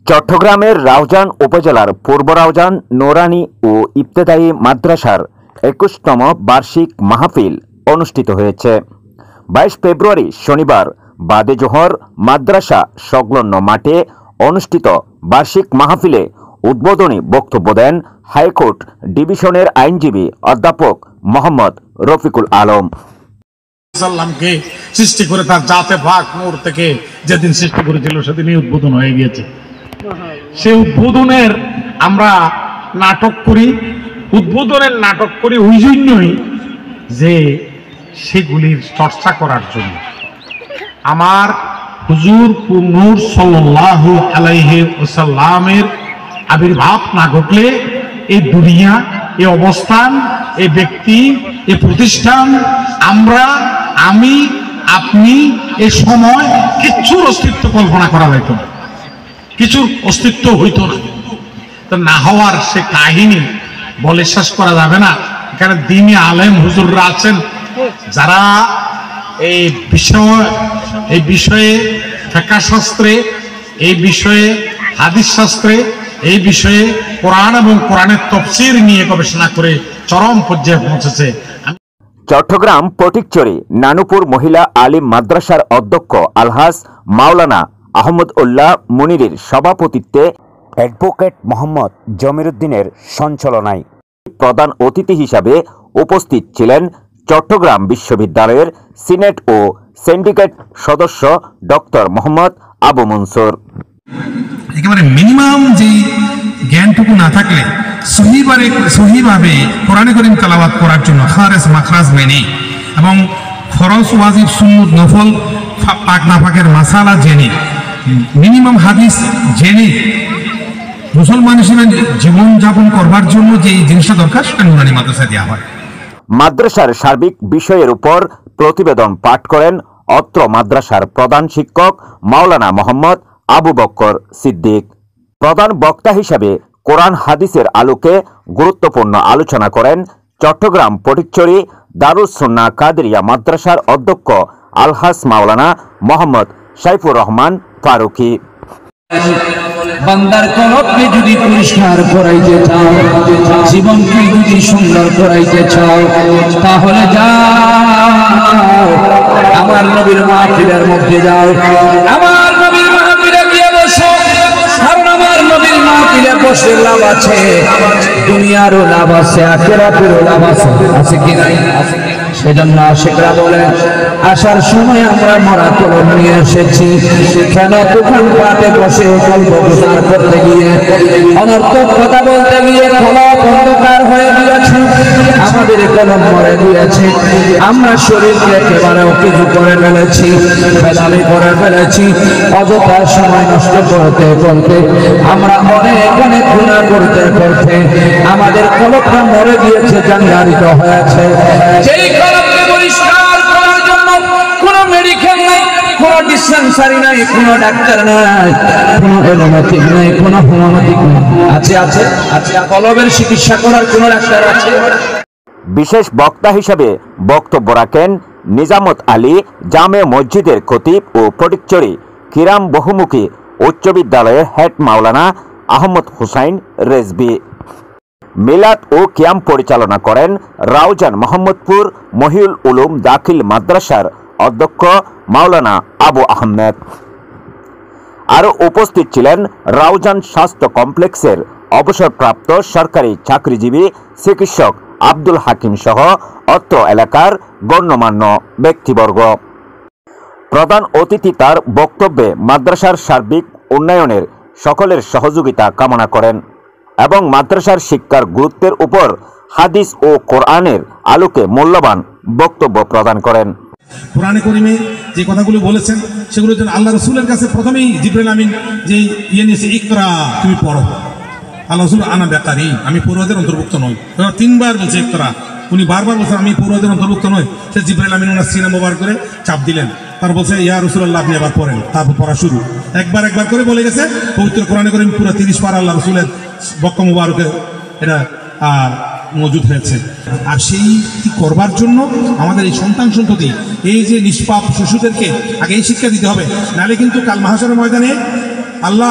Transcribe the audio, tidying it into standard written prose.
চট্টগ্রামের রাউজান উপজেলার পূর্ব রাউজান নুরানী ও ইবতেদায়ী মাদ্রাসার ২১তম বার্ষিক মাহফিল অনুষ্ঠিত হয়েছে। ২২ ফেব্রুয়ারি শনিবার বাদে জোহর মাদ্রাসা সংলগ্ন মাঠে অনুষ্ঠিত বার্ষিক মাহফিলে উদ্বোধনী বক্তব্য দেন হাইকোর্ট ডিভিশনের আইনজীবী অধ্যাপক মোহাম্মদ রফিকুল আলম। সাল্লামকে সৃষ্টি করে তার জাতে পাক নূর থেকে যেদিন সৃষ্টি করেছিল সেদিনই উদ্বোধন হয়ে গিয়েছে। সেই উদ্বোধনের আমরা নাটক করি, উদ্বোধনের নাটক করি ওই জন্যই যে সেগুলির চর্চা করার জন্য। আমার হুজুর নূর সাল্লাল্লাহু আলাইহি ওয়াসাল্লামের আবির্ভাব না ঘটলে এই দুনিয়া, এই অবস্থান, এই ব্যক্তি, এই প্রতিষ্ঠান, আমি, আপনি এই সময় কিছুর অস্তিত্ব কল্পনা করা হইত না, কিছুর অস্তিত্ব হইত না। তো না হওয়ার সে কাহিনী বলে শেষ করা যাবে না। এখানে দ্বীনি আলেম হুজুররা আছেন যারা এই বিষয়ে ফিকহ শাস্ত্রে, এই বিষয়ে হাদিস শাস্ত্রে, এই বিষয়ে কোরআন এবং কোরআনের তাফসীর নিয়ে গবেষণা করে চরম পর্যায়ে পৌঁছেছে। চট্টগ্রাম ফটিকছড়ি নানুপুর মহিলা আলিম মাদ্রাসার অধ্যক্ষ আলহাজ মাওলানা আহমদ উল্লাহ মুনিরের সভাপতিত্বে অ্যাডভোকেট মোহাম্মদ জমিরুদ্দিনের সঞ্চালনায় প্রধান অতিথি হিসাবে উপস্থিত ছিলেন চট্টগ্রাম বিশ্ববিদ্যালয়ের সিনেট ও সিন্ডিকেট সদস্য ডক্টর মোহাম্মদ আবু মনসুর। একেবারে মিনিমাম যে জ্ঞানটুকু না থাকলে সহিভাবে কোরআনে কারীম তেলাওয়াত করার জন্য খারেজ মাখরাজ মেনে এবং ফরজ ওয়াজিব সুন্নত নফল পাক নাপাকের মাসালা জেনে, মিনিমাম হাদিস জেনে মুসলমান হিসেবে জীবন যাপন করবার জন্য যে জিনিসটা দরকার সেটা নুরানী মাদ্রাসায় দেওয়া হয়। মাদ্রাসার সার্বিক বিষয়ের উপর প্রতিবেদন পাঠ করেন অত্র মাদ্রাসার প্রধান শিক্ষক মাওলানা মোহাম্মদ আবু বকর সিদ্দিক। প্রধান বক্তা হিসাবে কোরআন হাদিসের আলোকে গুরুত্বপূর্ণ আলোচনা করেন চট্টগ্রাম ফটিকছড়ি দারুস সুন্নাহ কাদেরিয়া মাদ্রাসার অধ্যক্ষ আলহাজ মাওলানা মোহাম্মদ সাইফুর রহমান ফারুকি। বান্দার কলবকে যদি পরিষ্কার করাইতে চাও, জীবনকে যদি সুন্দর করাইতে চাও, তাহলে যাও আমার নবীর মাহফিলের মধ্যে যাও, আমার নবীর মাহফিলে গিয়ে বসো। কারণ আমার নবীর মাহফিলে বসে লাভ আছে, দুনিয়ারও লাভ আছে, আখিরাতেরও লাভ আছে। আছে কি নাই? সেজন্য আশিকরা বলেন আসার সময় আমরা মরা কলম নিয়ে এসেছি, কেন দোকান পাটে বসে গল্প গুজব করতে গিয়ে, অনর্থক কথা বলতে গিয়ে কলম অন্ধকার হয়ে গিয়েছে, আমাদের কলম মরে গিয়েছে। আমরা শরীরকে একেবারে কিছু করে ফেলেছি, বেদামি করে ফেলেছি, অযথা সময় নষ্ট করতে করতে আমরা অনেক গুনাহ করতে করতে আমাদের কলমটা মরে গিয়েছে, জাঙ্গারিত হয়েছে। যেই কলমকে পরিষ্কার করার জন্য কোনো মেডিকেল নাই, কোনো ডিসপেন্সারি নাই, কোনো ডাক্তার নাই, কোনো এলোপ্যাথিক নাই, কোনো হোমিওপ্যাথিক নাই। আছে কলমের চিকিৎসা করার কোনো ডাক্তার আছে? বিশেষ বক্তা হিসেবে বক্তব্য রাখেন নিজামত আলী জামে মসজিদের খতিব ও ফটিকছড়ি কিরাম বহুমুখী উচ্চ বিদ্যালয়ের হেড মাওলানা আহমদ হুসাইন রেজবি। মিলাদ ও কিয়াম পরিচালনা করেন রাউজান মোহাম্মদপুর মহিউল উলুম দাখিল মাদ্রাসার অধ্যক্ষ মাওলানা আবু আহমেদ। আরও উপস্থিত ছিলেন রাউজান স্বাস্থ্য কমপ্লেক্সের অবসরপ্রাপ্ত সরকারি চাকরিজীবী চিকিৎসক আব্দুল হাকিম সহ অত্র এলাকার গণ্যমান্য ব্যক্তিবর্গ। প্রধান অতিথি তার বক্তব্যে মাদ্রাসার সার্বিক উন্নয়নের সকলের সহযোগিতা কামনা করেন এবং মাদ্রাসার শিক্ষার গুরুত্বের উপর হাদিস ও কোরআনের আলোকে মূল্যবান বক্তব্য প্রদান করেন। কোরআনে কারীমে যে কথাগুলো বলেছেন সেগুলো যেন আল্লাহ রাসূলের কাছে প্রথমেই জিবরাইল আমিন যে নিয়েছে, ইকরা তুমি পড়ো। আল্লাহ রাসূল আনা বেকারি, আমি পড়ুয়াদের অন্তর্ভুক্ত নই। তিনবার বলছে ইকরা, উনি বারবার বলছেন আমি পড়ুয়াদের অন্তর্ভুক্ত নই। সে জিবরাইল আমিন ওনার সিনা মোবারক করে চাপ দিলেন, তার বলছে ইয়া রাসূলুল্লাহ আপনি আবার পড়েন। তারপর পড়া শুরু, একবার করে বলে গেছে। পবিত্র কোরআনে কারীম পুরো 30 পারা আল্লাহ রাসূলের বক্কা মুবারকে এটা আর মজুদ হয়েছে। আর সেই করবার জন্য আমাদের এই সন্তান সন্ততি, এই যে নিষ্পাপ শিশুদেরকে আগে এই শিক্ষা দিতে হবে, নাহলে কিন্তু কাল মাহশরের ময়দানে আল্লাহ